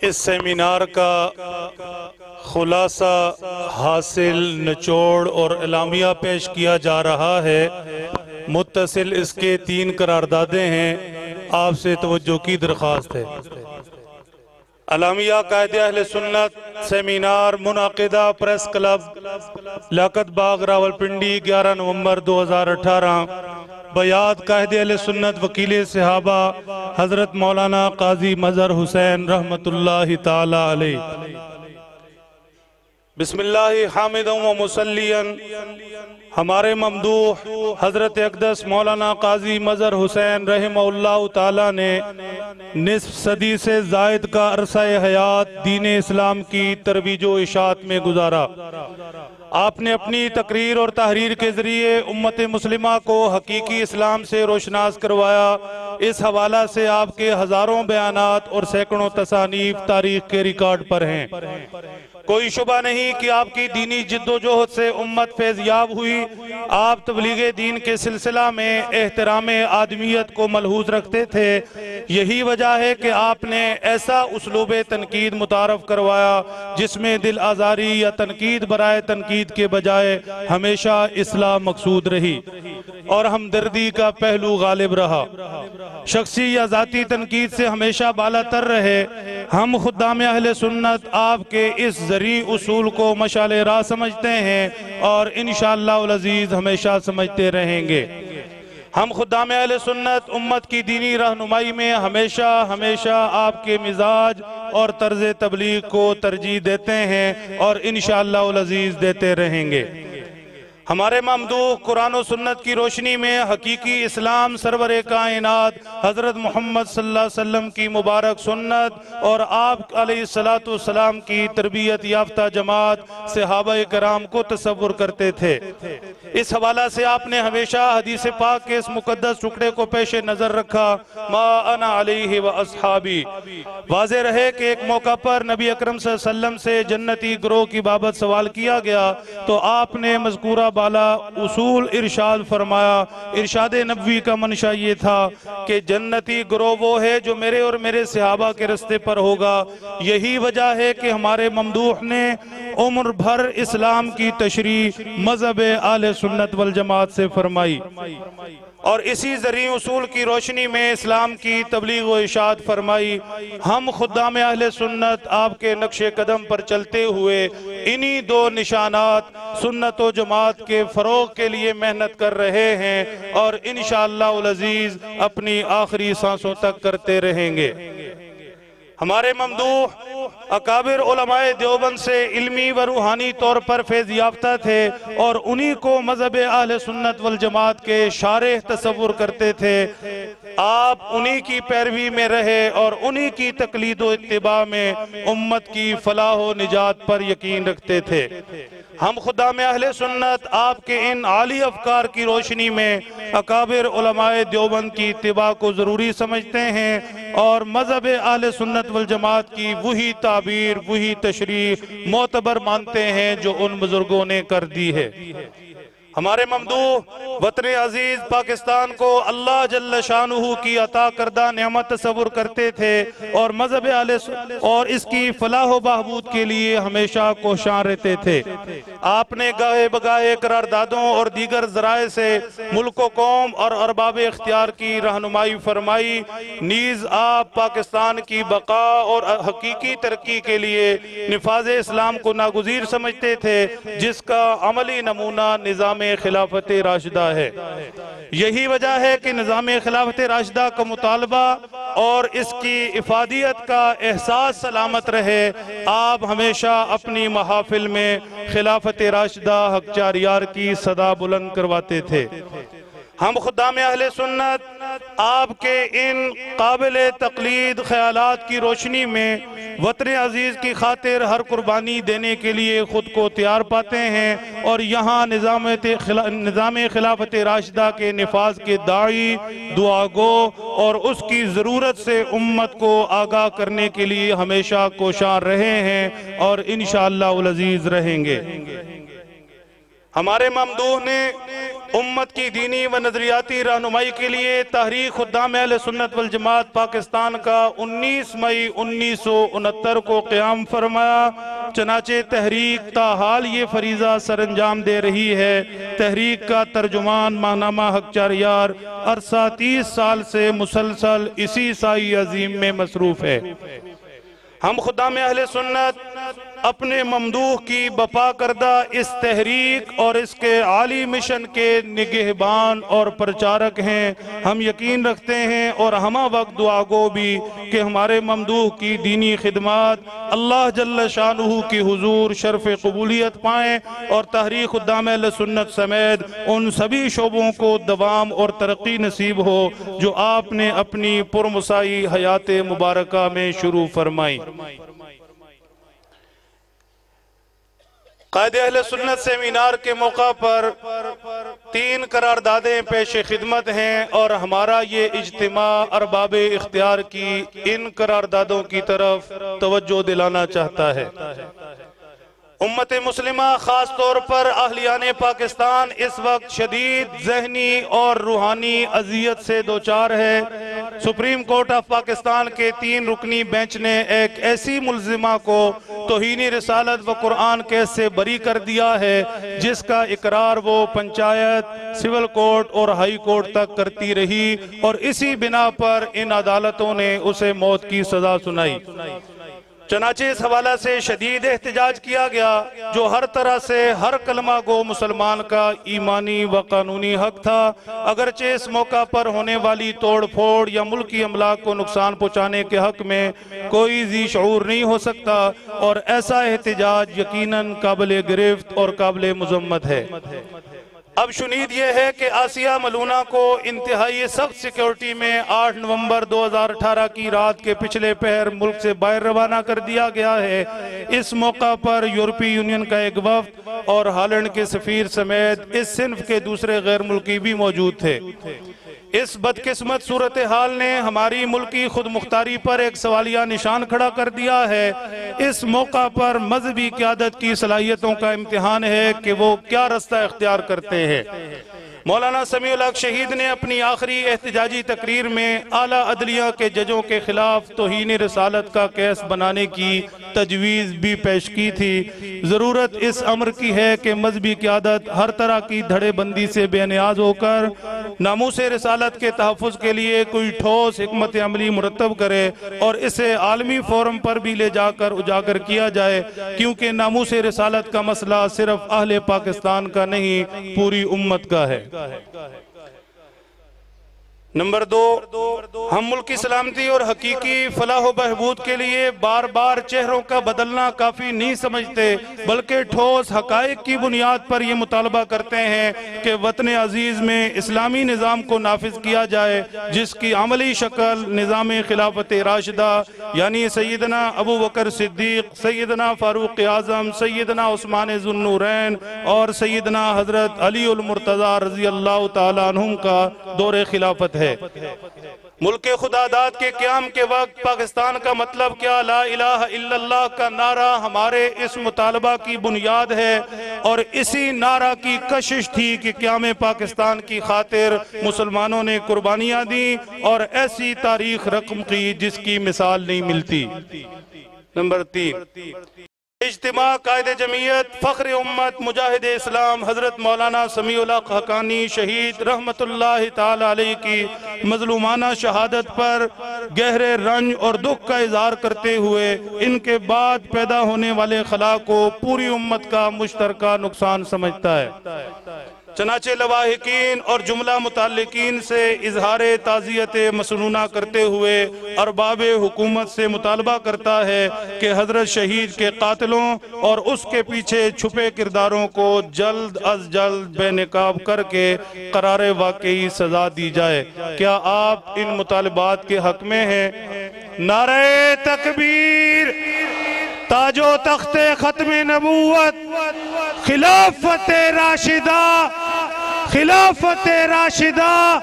اس seminar کا خلاصہ حاصل نچوڑ اور اعلامیہ پیش کیا جا رہا ہے۔ متصل اس کے 3 قراردادیں ہیں، آپ سے توجہ کی درخواست ہے۔ اعلامیہ قائد اہل سنت سیمینار منعقدہ پریس کلب لیاقت باغ راولپنڈی 11 نومبر 2018۔ بیعت قائد اہل سنت وکیل صحابہ حضرت مولانا قاضی مظہر حسین رحمت اللہ تعالی علیہ۔ بسم اللہ حامداً و مسلیاً ہمارے ممدوح حضرت اقدس مولانا قاضی مظہر حسین رحمہ اللہ تعالی نے نصف صدی سے زائد کا عرصہ حیات دین اسلام کی ترویج و اشاعت میں گزارا۔ آپ نے اپنی تقریر اور تحریر کے ذریعے امت مسلمہ کو حقیقی اسلام سے روشناس کروایا۔ اس حوالہ سے آپ کے ہزاروں بیانات اور سینکڑوں تصانیف تاریخ کے ریکارڈ پر ہیں۔ کوئی شبہ نہیں کہ آپ کی دینی جد و جہد سے امت فیضیاب ہوئی۔ آپ تبلیغ دین کے سلسلہ میں احترام آدمیت کو ملحوظ رکھتے تھے۔ یہی وجہ ہے کہ آپ نے ایسا اسلوب تنقید متعارف کروایا جس میں دل آزاری یا تنقید برائے تنقید کے بجائے ہمیشہ اصلاح مقصود رہی اور ہمدردی کا پہلو غالب رہا۔ شخصی یا ذاتی تنقید سے ہمیشہ بالا تر رہے۔ ہم خدام اہل سنت آپ کے اس زرعی اصول کو مشعل راہ سمجھتے ہیں اور انشاءاللہ العزیز ہمیشہ سمجھتے رہیں گے۔ ہم خدام اہل سنت امت کی دینی رہنمائی میں ہمیشہ آپ کے مزاج اور طرز تبلیغ کو ترجیح دیتے ہیں اور انشاءاللہ العزیز دیتے رہیں گے۔ ہمارے ممدوح قرآن و سنت کی روشنی میں حقیقی اسلام سرور کائنات حضرت محمد صلی اللہ علیہ وسلم کی مبارک سنت اور آپ علیہ السلام کی تربیت یافتہ جماعت صحابہ کرام کو تصور کرتے تھے۔ اس حوالہ سے آپ نے ہمیشہ حدیث پاک کے اس مقدس ٹکڑے کو پیش نظر رکھا، ما انا علیہ و اصحابی۔ واضح رہے کہ ایک موقع پر نبی اکرم صلی اللہ علیہ وسلم سے جنتی گروہ کی بابت سوال کیا گیا تو آپ نے مذکورہ بالا اصول ارشاد فرمایا۔ ارشاد نبوی کا منشا یہ تھا کہ جنتی گروہ وہ ہے جو میرے اور میرے صحابہ کے رستے پر ہوگا۔ یہی وجہ ہے کہ ہمارے ممدوح نے عمر بھر اسلام کی تشریح مذہب اہل سنت والجماعت سے فرمائی اور اسی زرعی اصول کی روشنی میں اسلام کی تبلیغ و اشاعت فرمائی۔ ہم خدام اہل سنت آپ کے نقش قدم پر چلتے ہوئے انہی 2 نشانات سنت و جماعت کے فروغ کے لیے محنت کر رہے ہیں اور انشاءاللہ العزیز اپنی آخری سانسوں تک کرتے رہیں گے۔ ہمارے ممدوح اکابر علماء دیوبند سے علمی و روحانی طور پر فیض یافتہ تھے اور انہی کو مذہب اہل سنت والجماعت کے شارح تصور کرتے تھے۔ آپ انہی کی پیروی میں رہے اور انہی کی تقلید و اتباع میں امت کی فلاح و نجات پر یقین رکھتے تھے۔ ہم خدام اہل سنت آپ کے ان عالی افکار کی روشنی میں اکابر علماء دیوبند کی اتباع کو ضروری سمجھتے ہیں اور مذہب اہل سنت والجماعت کی وہی تعبیر وہی تشریح معتبر مانتے ہیں جو ان بزرگوں نے کر دی ہے۔ ہمارے ممدوح وطن عزیز پاکستان کو اللہ جل شانہ کی عطا کردہ نعمت تصور کرتے تھے اور مذہب اہل اور اس کی فلاح و بہبود کے لیے ہمیشہ کوشاں رہتے تھے۔ آپ نے گاہے بگاہے قراردادوں اور دیگر ذرائع سے ملک و قوم اور ارباب اختیار کی رہنمائی فرمائی، نیز آپ پاکستان کی بقا اور حقیقی ترقی کے لیے نفاذ اسلام کو ناگزیر سمجھتے تھے جس کا عملی نمونہ نظام خلافت راشدہ ہے۔ یہی وجہ ہے کہ نظام خلافت راشدہ کا مطالبہ اور اس کی افادیت کا احساس سلامت رہے۔ آپ ہمیشہ اپنی محافل میں خلافت راشدہ حق چاریار کی صدا بلند کرواتے تھے۔ ہم خدام اہل سنت آپ کے ان قابل تقلید خیالات کی روشنی میں وطن عزیز کی خاطر ہر قربانی دینے کے لیے خود کو تیار پاتے ہیں اور یہاں نظام خلافت راشدہ کے نفاذ کے داعی، دعا گو اور اس کی ضرورت سے امت کو آگاہ کرنے کے لیے ہمیشہ کوشاں رہے ہیں اور انشاءاللہ العزیز رہیں گے۔ ہمارے ممدوح نے امت کی دینی و نظریاتی رہنمائی کے لیے تحریک خدام اہل سنت والجماعت پاکستان کا 19 مئی 1969 کو قیام فرمایا۔ چنانچہ تحریک تاحال یہ فریضہ سر انجام دے رہی ہے۔ تحریک کا ترجمان ماہنامہ حق چاریار عرصہ 30 سال سے مسلسل اسی سائی عظیم میں مصروف ہے۔ ہم خدام اہل سنت اپنے ممدوح کی بپا کردہ اس تحریک اور اس کے عالی مشن کے نگہبان اور پرچارک ہیں۔ ہم یقین رکھتے ہیں اور ہمہ وقت دعا گو بھی کہ ہمارے ممدوح کی دینی خدمات اللہ جل شانہ کی حضور شرف قبولیت پائیں اور تحریک خدام اہل سنت سمیت ان سبھی شعبوں کو دوام اور ترقی نصیب ہو جو آپ نے اپنی پرمسائی حیات مبارکہ میں شروع فرمائی۔ قائد اہل سنت سیمینار کے موقع پر 3 قراردادیں پیش خدمت ہیں اور ہمارا یہ اجتماع ارباب اختیار کی ان قراردادوں کی طرف توجہ دلانا چاہتا ہے۔ امت مسلمہ خاص طور پر اہلیان پاکستان اس وقت شدید ذہنی اور روحانی اذیت سے دوچار ہے۔ سپریم کورٹ آف پاکستان کے 3 رکنی بینچ نے ایک ایسی ملزمہ کو توہین رسالت و قرآن کیس سے بری کر دیا ہے جس کا اقرار وہ پنچایت، سول کورٹ اور ہائی کورٹ تک کرتی رہی اور اسی بنا پر ان عدالتوں نے اسے موت کی سزا سنائی۔ چنانچہ اس حوالہ سے شدید احتجاج کیا گیا جو ہر طرح سے ہر کلمہ گو مسلمان کا ایمانی و قانونی حق تھا۔ اگرچہ اس موقع پر ہونے والی توڑ پھوڑ یا ملکی املاک کو نقصان پہنچانے کے حق میں کوئی ذی شعور نہیں ہو سکتا اور ایسا احتجاج یقیناً قابل گرفت اور قابل مذمت ہے۔ اب شنید یہ ہے کہ آسیہ ملونہ کو انتہائی سخت سیکیورٹی میں 8 نومبر 2018 کی رات کے پچھلے پہر ملک سے باہر روانہ کر دیا گیا ہے۔ اس موقع پر یورپی یونین کا ایک وفد اور ہالینڈ کے سفیر سمیت اس صنف کے دوسرے غیر ملکی بھی موجود تھے۔ اس بدقسمت صورتحال نے ہماری ملکی خود مختاری پر ایک سوالیہ نشان کھڑا کر دیا ہے۔ اس موقع پر مذہبی قیادت کی صلاحیتوں کا امتحان ہے کہ وہ کیا رستہ اختیار کرتے ہیں۔ مولانا سمیع الحق شہید نے اپنی آخری احتجاجی تقریر میں اعلیٰ عدلیہ کے ججوں کے خلاف توہین رسالت کا کیس بنانے کی تجویز بھی پیش کی تھی۔ ضرورت اس امر کی ہے کہ مذہبی قیادت ہر طرح کی دھڑے بندی سے بے نیاز ہو کر ناموس رسالت کے تحفظ کے لیے کوئی ٹھوس حکمت عملی مرتب کرے اور اسے عالمی فورم پر بھی لے جا کر اجاگر کیا جائے، کیونکہ ناموس رسالت کا مسئلہ صرف اہل پاکستان کا نہیں پوری امت کا ہے۔ نمبر 2، ہم ملک کی سلامتی اور حقیقی فلاح و بہبود کے لیے بار بار چہروں کا بدلنا کافی نہیں سمجھتے، بلکہ ٹھوس حقائق کی بنیاد پر یہ مطالبہ کرتے ہیں کہ وطن عزیز میں اسلامی نظام کو نافذ کیا جائے جس کی عملی شکل نظام خلافت راشدہ یعنی سیدنا ابو بکر صدیق، سیدنا فاروق اعظم، سیدنا عثمان ذو النورین اور سیدنا حضرت علی المرتضی رضی اللہ تعالیٰ عنہم کا دور خلافت ہے۔ ملک خدا داد کے قیام کے وقت پاکستان کا مطلب کیا لا الہ الا اللہ کا نعرہ ہمارے اس مطالبہ کی بنیاد ہے اور اسی نعرہ کی کشش تھی کہ قیام پاکستان کی خاطر مسلمانوں نے قربانیاں دیں اور ایسی تاریخ رقم کی جس کی مثال نہیں ملتی۔ نمبر 3، اجتماع قائد جمعیت فخر امت مجاہد اسلام حضرت مولانا سمیع الحق حقانی شہید رحمت اللہ تعالی علیہ کی مظلومانہ شہادت پر گہرے رنج اور دکھ کا اظہار کرتے ہوئے ان کے بعد پیدا ہونے والے خلا کو پوری امت کا مشترکہ نقصان سمجھتا ہے۔ چنانچہ لواحقین اور جملہ متعلقین سے اظہار تعزیت مسنونہ کرتے ہوئے ارباب حکومت سے مطالبہ کرتا ہے کہ حضرت شہید کے قاتلوں اور اس کے پیچھے چھپے کرداروں کو جلد از جلد بے نقاب کر کے قرار واقعی سزا دی جائے۔ کیا آپ ان مطالبات کے حق میں ہیں؟ نعرہ تکبیر، تاج و تخت ختم نبوت، خلافت راشدہ، خلافت راشدہ،